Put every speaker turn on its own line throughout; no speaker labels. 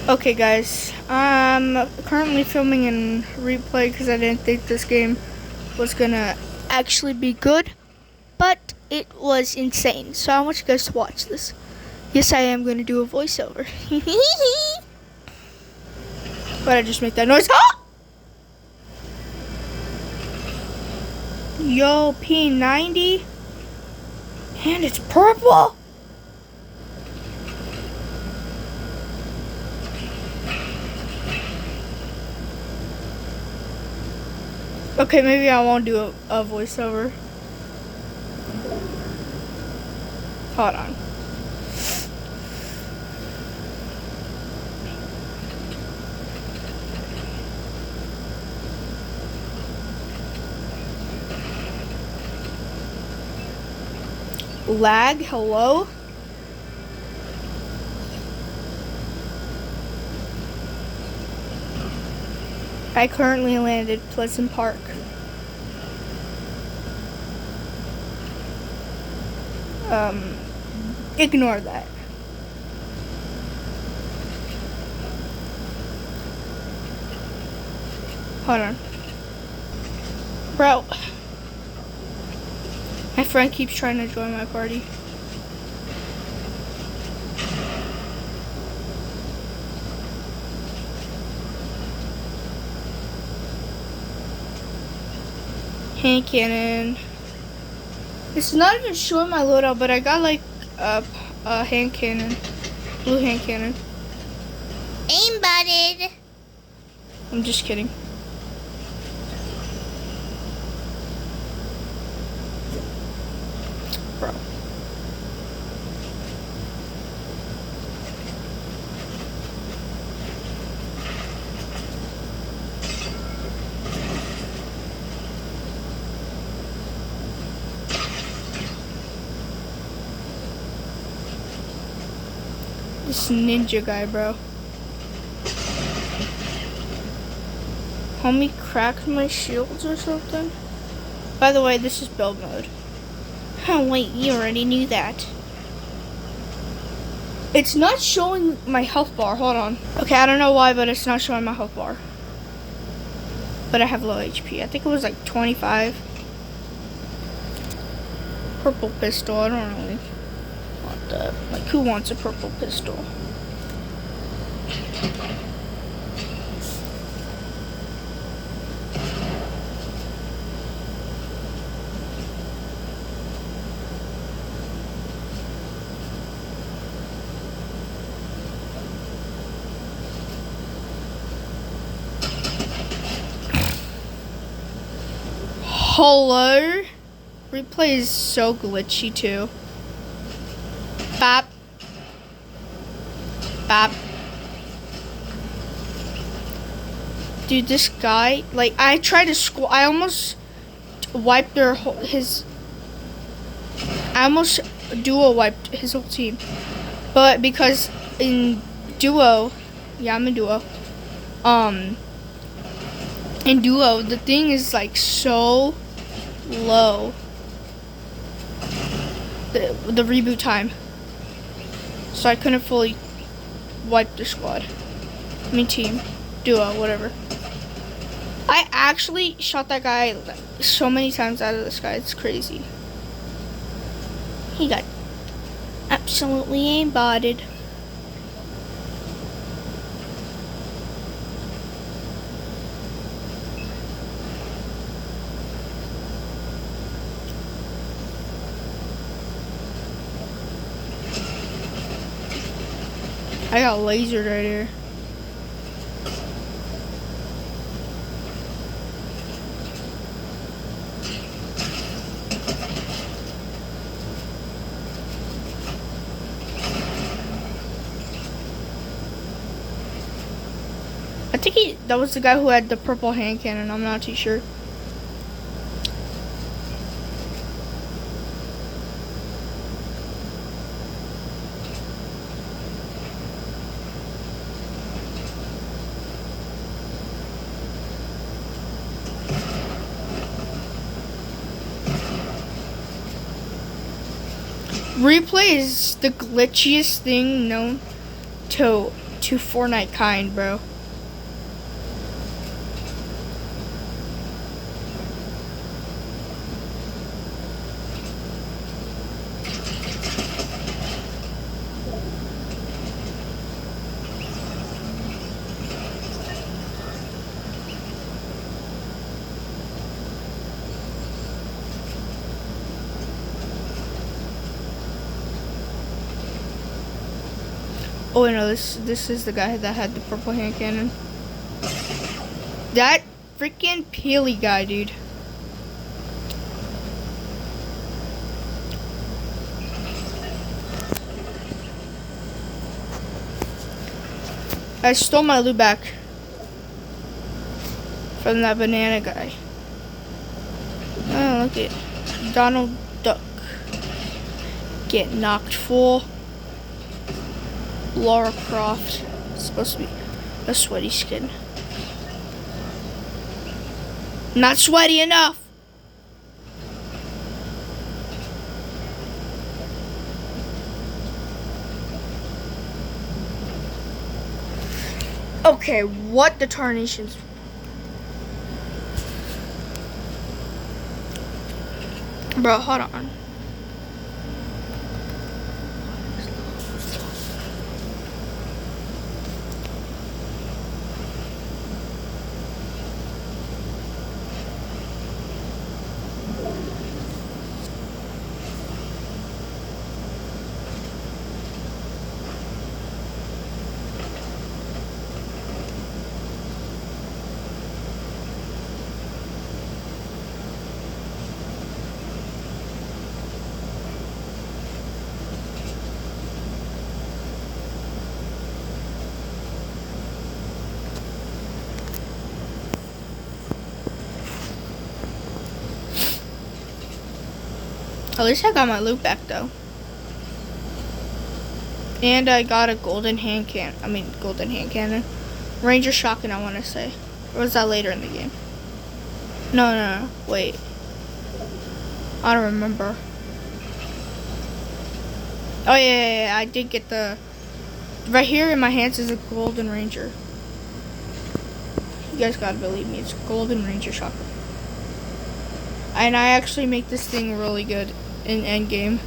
Okay, guys. I'm currently filming in replay because I didn't think this game was gonna actually be good, but it was insane. So I want you guys to watch this. Yes, I am gonna do a voiceover. Why'd I just make that noise? Ah! Yo, P90, and it's purple. Okay, maybe I won't do a voiceover. Hold on. Lag, hello? I currently landed Pleasant Park. Ignore that. Hold on. Bro. My friend keeps trying to join my party. Hand cannon. It's not even showing my loadout, but I got like a hand cannon. Blue hand cannon.
Aimbotted.
I'm just kidding. Bro. This ninja guy, bro. Homie cracked my shields or something. By the way, this is build mode. Oh wait, you already knew that. It's not showing my health bar. Hold on. Okay, I don't know why, but it's not showing my health bar. But I have low HP. I think it was like 25. Purple pistol. I don't really want that. Like, who wants a purple pistol? Hello? Replay is so glitchy too. Bop. Bop. Dude, this guy, like, I tried to I almost wiped I almost duo wiped his whole team. But because in duo, yeah, I'm in duo. In duo, the thing is like so low. The reboot time. So I couldn't fully wipe the squad. I mean team. Duo, whatever. I actually shot that guy so many times out of the sky. It's crazy. He got absolutely aimbotted. I got lasered right here. I think that was the guy who had the purple hand cannon. I'm not too sure. Replay is the glitchiest thing known to too Fortnite kind, bro. Oh no, this is the guy that had the purple hand cannon. That freaking Peely guy, dude. I stole my loot back from that banana guy. Oh, look at Donald Duck get knocked full. Lara Croft. It's supposed to be a sweaty skin. Not sweaty enough. Okay, what the tarnations? Bro, hold on. At least I got my loot back though. And I got a golden hand cannon. Ranger shotgun, I want to say. Or was that later in the game? No, wait. I don't remember. Oh yeah, I did get the... Right here in my hands is a golden ranger. You guys gotta believe me, it's a golden ranger shotgun. And I actually make this thing really good in endgame.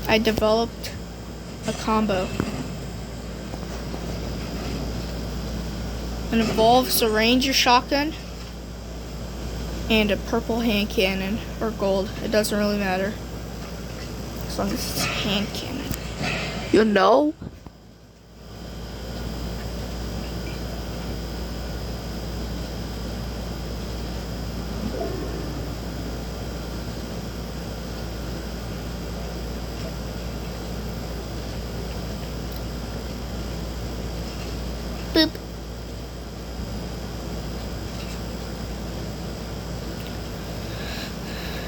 I developed a combo. It involves a ranger shotgun and a purple hand cannon, or gold. It doesn't really matter. As long as it's hand cannon. You know? Boop.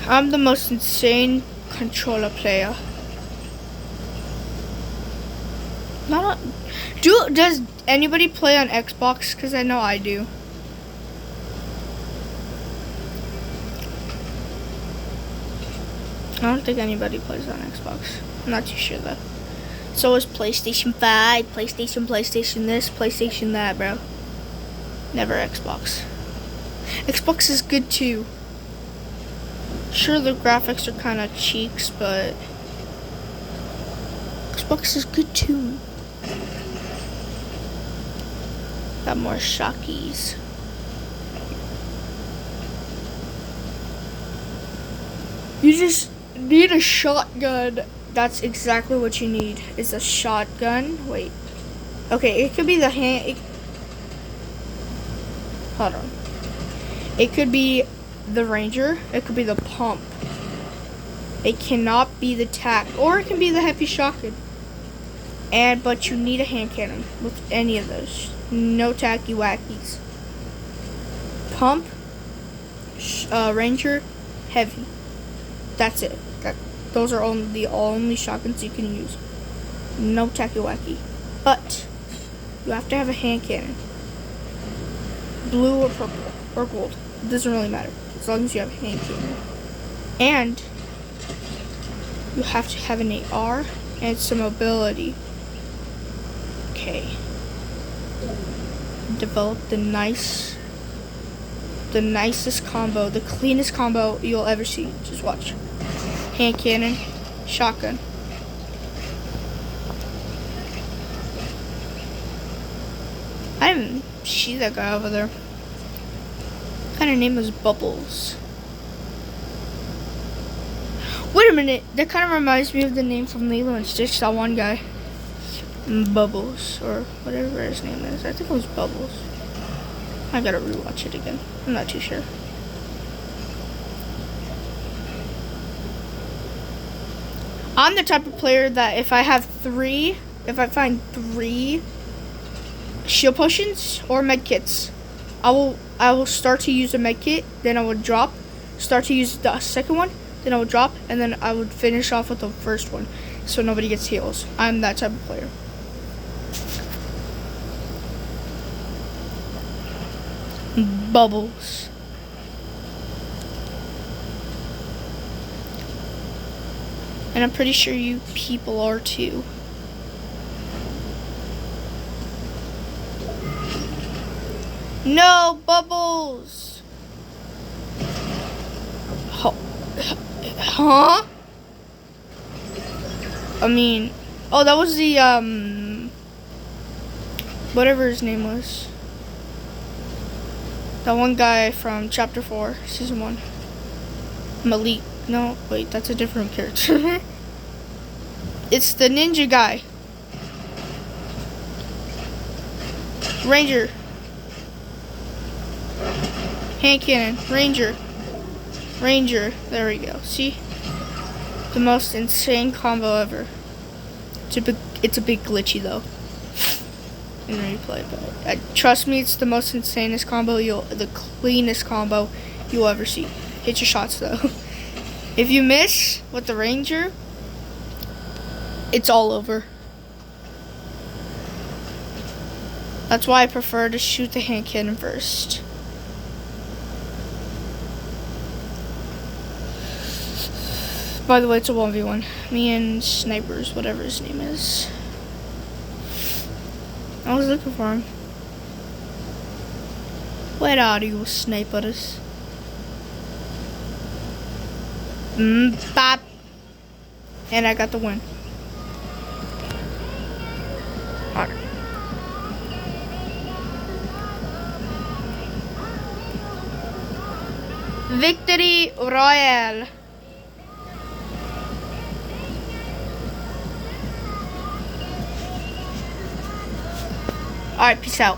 I'm the most insane controller player. Does anybody play on Xbox? Because I know I do. I don't think anybody plays on Xbox. I'm not too sure though. So is PlayStation 5, PlayStation this, PlayStation that, bro. Never Xbox. Xbox is good too. Sure, the graphics are kind of cheeks, but Xbox is good too. Got more shockies. You just need a shotgun. That's exactly what you need, is a shotgun. Wait. Okay, it could be the hand... hold on. It could be the ranger. It could be the pump. It cannot be the tac. Or it can be the heavy shotgun. But you need a hand cannon with any of those. No tacky wackies. Pump, ranger, heavy. That's it. Those are the only shotguns you can use. No tacky wacky. But you have to have a hand cannon. Blue or purple or gold. It doesn't really matter. As long as you have a hand cannon. And you have to have an AR and some mobility. Okay. Develop the nicest combo, the cleanest combo you'll ever see. Just watch. Hand cannon, shotgun. I didn't see that guy over there. What kind of name is Bubbles? Wait a minute, that kind of reminds me of the name from Lilo and Stitch, that one guy. Bubbles, or whatever his name is. I think it was Bubbles. I gotta rewatch it again. I'm not too sure. I'm the type of player that if I find 3 shield potions or med kits, I will start to use a med kit, then I would drop, start to use the second one, then I would drop, and then I would finish off with the first one, so nobody gets heals. I'm that type of player. Bubbles. And I'm pretty sure you people are too. No, Bubbles! Huh? I mean, oh, that was the, whatever his name was. That one guy from Chapter 4, Season 1. Malik. No, wait, that's a different character. It's the ninja guy. Ranger. Hand cannon. Ranger. Ranger. There we go. See? The most insane combo ever. It's a bit glitchy though. In replay, but trust me, it's the most insanest combo the cleanest combo you'll ever see. Hit your shots though. If you miss with the Ranger, it's all over. That's why I prefer to shoot the hand cannon first. By the way, it's a 1v1. Me and Snipers, whatever his name is. I was looking for him. Where are you, Snipers? Bop. And I got the win. Alright. Victory Royale. Alright, peace out.